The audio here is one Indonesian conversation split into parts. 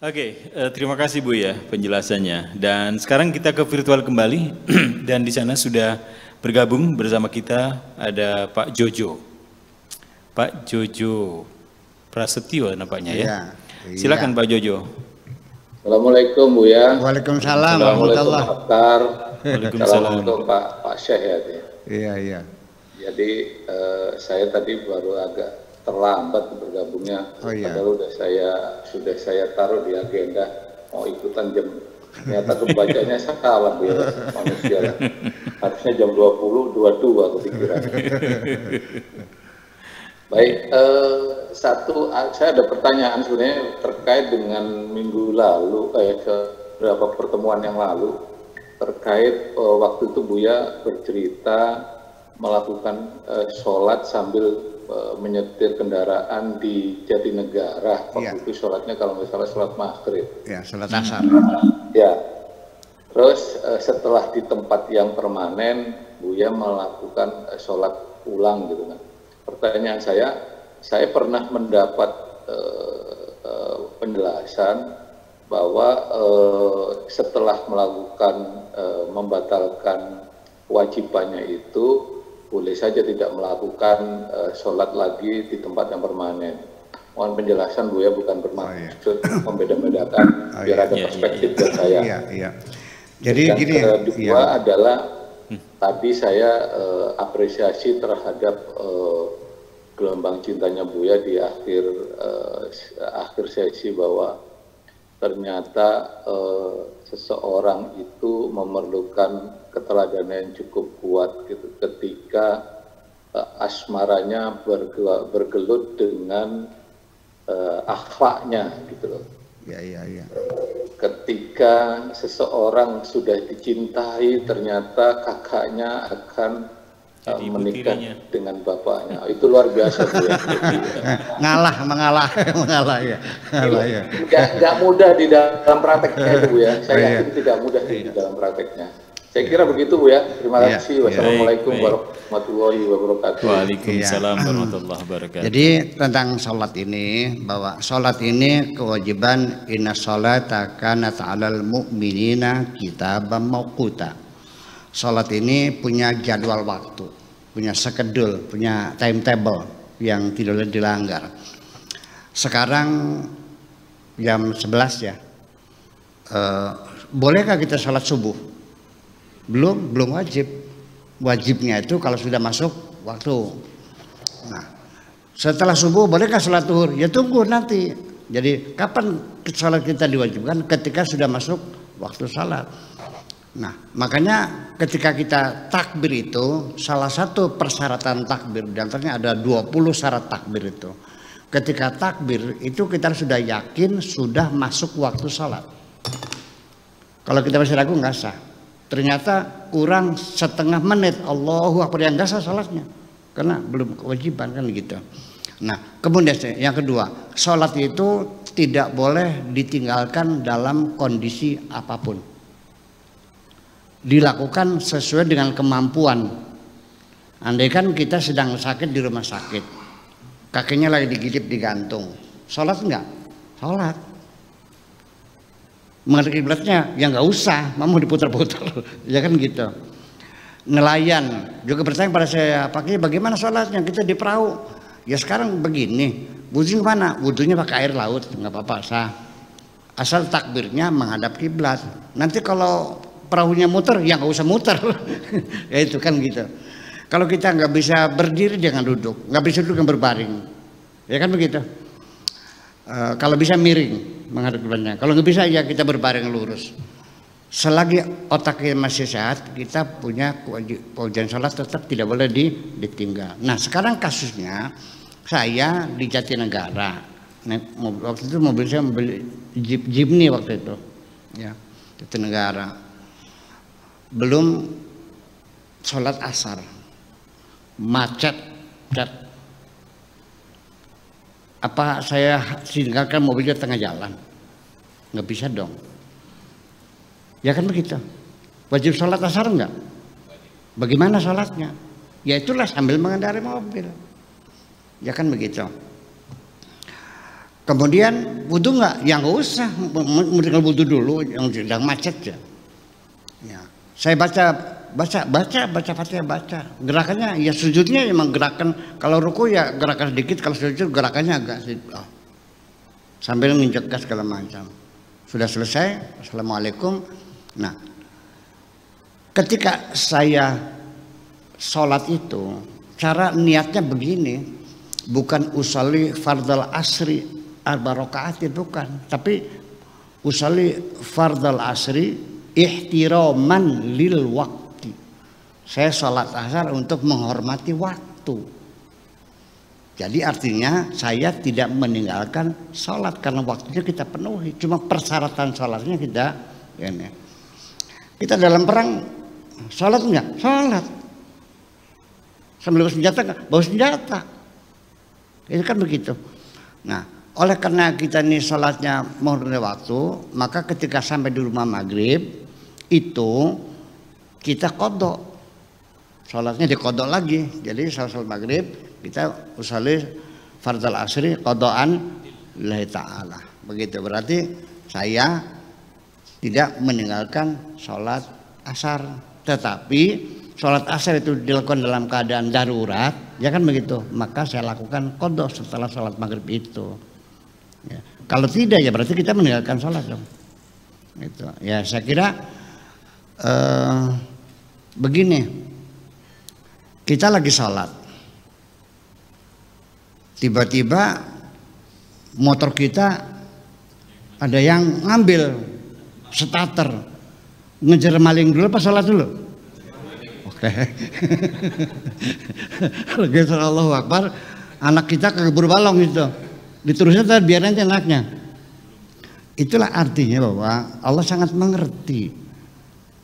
Oke, terima kasih Bu ya penjelasannya. Dan sekarang kita ke virtual kembali dan di sana sudah bergabung bersama kita ada Pak Jojo. Pak Jojo Prasetyo nampaknya ya. Iya. Silakan Pak Jojo. Assalamualaikum Bu ya. Waalaikumsalam Assalamualaikum warahmatullah. Pak Akhtar. Waalaikumsalam. Assalamualaikum Pak Syekh ya. Iya. Jadi saya tadi baru agak terlambat bergabungnya. Oh, iya. Padahal sudah saya taruh di agenda mau ikutan jam. Ternyata kebacanya salah Bu ya, manusia lah. Harusnya jam 20.22 kepikiran. Baik, saya ada pertanyaan sebenarnya terkait dengan minggu lalu, beberapa pertemuan yang lalu, terkait waktu itu Buya bercerita melakukan sholat sambil menyetir kendaraan di Jatinegara. Waktu itu sholatnya kalau nggak salah sholat maghrib. Ya, sholat asar. Ya, terus setelah di tempat yang permanen, Buya melakukan sholat ulang gitu kan. Pertanyaan saya pernah mendapat penjelasan bahwa setelah melakukan membatalkan kewajibannya itu boleh saja tidak melakukan sholat lagi di tempat yang permanen. Mohon penjelasan Bu ya, bukan bermaksud membeda-bedakan biar ada perspektif buat saya. Iya. Jadi yang gini. kedua adalah tadi saya apresiasi terhadap gelombang cintanya Buya di akhir sesi bahwa ternyata seseorang itu memerlukan keteladanan yang cukup kuat gitu ketika asmaranya bergelut dengan akhlaknya gitu loh. Iya. Ketika seseorang sudah dicintai, ternyata kakaknya akan menikah dengan bapaknya. Itu luar biasa Bu ya. mengalah ya. Nggak mudah di dalam prakteknya itu Bu ya. Saya yakin tidak mudah di dalam prakteknya. Saya kira begitu Bu ya. Terima kasih. Wassalamualaikum warahmatullahi wabarakatuh. Waalaikumsalam warahmatullahi wabarakatuh. Jadi tentang sholat ini, bahwa sholat ini kewajiban inna sholata kanat 'alal mu'minina kitaban mauquta. Sholat ini punya jadwal waktu, punya skedul, punya timetable yang tidak boleh dilanggar. Sekarang jam 11 ya. Bolehkah kita sholat subuh? Belum wajib. Wajibnya itu kalau sudah masuk waktu. Nah, setelah subuh bolehkah sholat zuhur? Ya tunggu nanti. Jadi kapan sholat kita diwajibkan? Ketika sudah masuk waktu sholat. Nah, makanya ketika kita takbir itu salah satu persyaratan takbir, di antaranya ada 20 syarat takbir itu. Ketika takbir itu kita sudah yakin sudah masuk waktu sholat. Kalau kita masih ragu nggak sah. Ternyata kurang setengah menit Allahu Akbar yang nggak sah sholatnya karena belum kewajiban kan gitu. Nah, kemudian yang kedua, sholat itu tidak boleh ditinggalkan dalam kondisi apapun. Dilakukan sesuai dengan kemampuan. Andai kan kita sedang sakit di rumah sakit, kakinya lagi digigit digantung, sholat enggak? Sholat. Menghadap kiblatnya ya nggak usah, mau diputar-putar, ya kan gitu. Nelayan juga bertanya pada saya, Pak Kiai bagaimana sholatnya? Kita di perahu, ya sekarang begini, wudhu mana? Wudhunya pakai air laut, nggak apa-apa sah. Asal takbirnya menghadap kiblat. Nanti kalau perahunya muter, ya nggak usah muter, ya itu kan gitu. Kalau kita nggak bisa berdiri jangan duduk, nggak bisa duduk yang berbaring, ya kan begitu. Kalau bisa miring menghadap kiblatnya, kalau nggak bisa ya kita berbaring lurus. Selagi otaknya masih sehat, kita punya kewajiban sholat tetap tidak boleh ditinggal. Nah sekarang kasusnya saya di Jatinegara, waktu itu mobil saya mobil Jimny waktu itu, ya Jatinegara. Belum sholat asar, macet. Apa saya tinggalkan mobilnya tengah jalan? Nggak bisa dong. Ya kan begitu. Wajib sholat asar enggak? Bagaimana sholatnya? Ya itulah sambil mengendarai mobil. Ya kan begitu. Kemudian wudhu nggak? Ya nggak usah, tinggal wudhu dulu yang sedang macet ya. Ya. Saya baca Fatihah baca. Gerakannya ya sujudnya emang gerakan, kalau ruku ya gerakan sedikit, kalau sujud gerakannya agak sedikit. Oh. Sambil nginjek gas segala macam. Sudah selesai, assalamualaikum. Nah, ketika saya sholat itu, cara niatnya begini, bukan usolli fardal asri arba rakaat, bukan, tapi usolli fardal asri ihtiraman lil waktu. Saya sholat asar untuk menghormati waktu. Jadi artinya saya tidak meninggalkan sholat karena waktunya kita penuhi. Cuma persyaratan sholatnya kita ini. Kita dalam perang sholat enggak? Sholat. Sambil bawa senjata enggak? Bawa senjata. Itu kan begitu. Nah, oleh karena kita ini sholatnya menghormati waktu, maka ketika sampai di rumah maghrib itu kita kodok, sholatnya dikodok lagi. Jadi sholat maghrib kita usolli fardal asri kodokan lillahi ta'ala. Begitu, berarti saya tidak meninggalkan sholat asar, tetapi sholat asar itu dilakukan dalam keadaan darurat, ya kan begitu, maka saya lakukan kodok setelah sholat maghrib itu. Ya. Kalau tidak ya berarti kita meninggalkan sholat dong. Gitu. Ya saya kira begini, kita lagi sholat, tiba-tiba motor kita ada yang ngambil starter, ngejar maling dulu apa sholat dulu? Oke. Lagi Allahu Akbar, anak kita keburu balong itu. Diterusnya tadi biar nanti anaknya. Itulah artinya bahwa Allah sangat mengerti.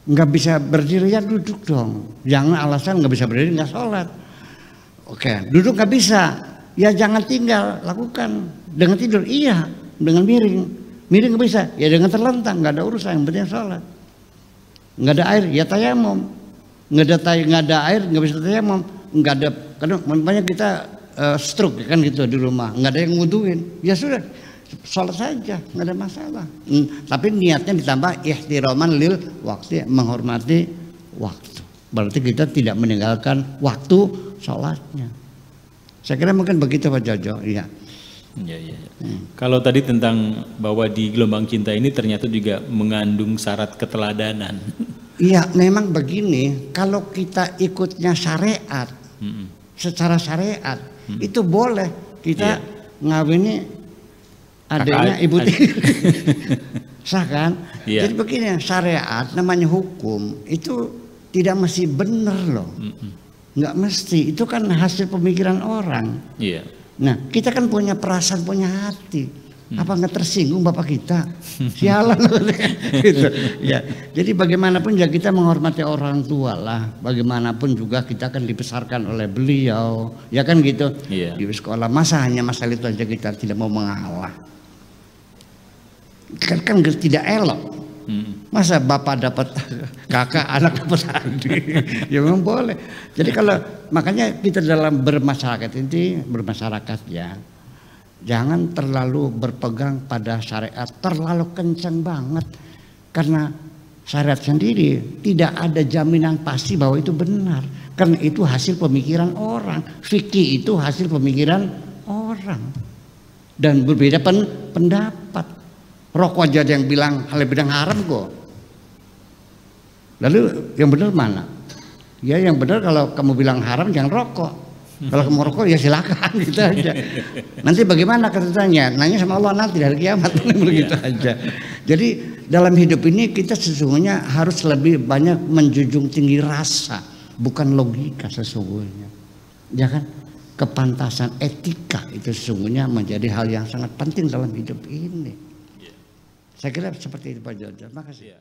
Nggak bisa berdiri ya duduk dong. Jangan alasan nggak bisa berdiri nggak sholat. Oke, duduk nggak bisa, ya jangan tinggal, lakukan dengan tidur. Iya, dengan miring. Miring nggak bisa, ya dengan terlentang, nggak ada urusan. Yang penting sholat. Nggak ada air, ya tayamum. Nggak ada air, nggak bisa tayamum. Nggak ada, karena banyak kita stroke kan gitu di rumah, nggak ada yang nguduin, ya sudah sholat saja, nggak ada masalah. Tapi niatnya ditambah ihtiraman lil waktu, menghormati waktu. Berarti kita tidak meninggalkan waktu sholatnya. Saya kira mungkin begitu Pak Jojo. Iya. Ya. Kalau tadi tentang bahwa di gelombang cinta ini ternyata juga mengandung syarat keteladanan. Iya, memang begini. Kalau kita ikutnya syariat, secara syariat itu boleh kita ngawini adanya ibu tiri. Sah kan? Iya. Jadi begini, syariat namanya hukum itu tidak mesti benar loh. Nggak mesti, itu kan hasil pemikiran orang. Iya. Nah, kita kan punya perasaan, punya hati. Apa nggak tersinggung bapak kita? Sialan gitu. Ya. Jadi bagaimanapun ya kita menghormati orang tua lah. Bagaimanapun juga kita akan dibesarkan oleh beliau. Ya kan gitu. Iya. Di sekolah masa hanya masalah itu aja kita tidak mau mengalah. Kan tidak elok. Masa bapak dapat kakak, anak dapat adik, ya memang boleh. Jadi kalau makanya kita dalam bermasyarakat ini ya, jangan terlalu berpegang pada syariat terlalu kencang banget, karena syariat sendiri tidak ada jaminan pasti bahwa itu benar, karena itu hasil pemikiran orang. Fikih itu hasil pemikiran orang dan berbeda pendapat. Rokok aja ada yang bilang hal bidang haram kok. Lalu yang benar mana? Ya yang benar kalau kamu bilang haram jangan rokok. Kalau kamu rokok ya silakan gitu aja. Nanti bagaimana katanya? Nanya sama Allah nanti dari kiamat begitu aja. Jadi dalam hidup ini kita sesungguhnya harus lebih banyak menjunjung tinggi rasa, bukan logika sesungguhnya. Ya kan? Kepantasan etika itu sesungguhnya menjadi hal yang sangat penting dalam hidup ini. Saya kira seperti itu Pak Jojo. Terima kasih.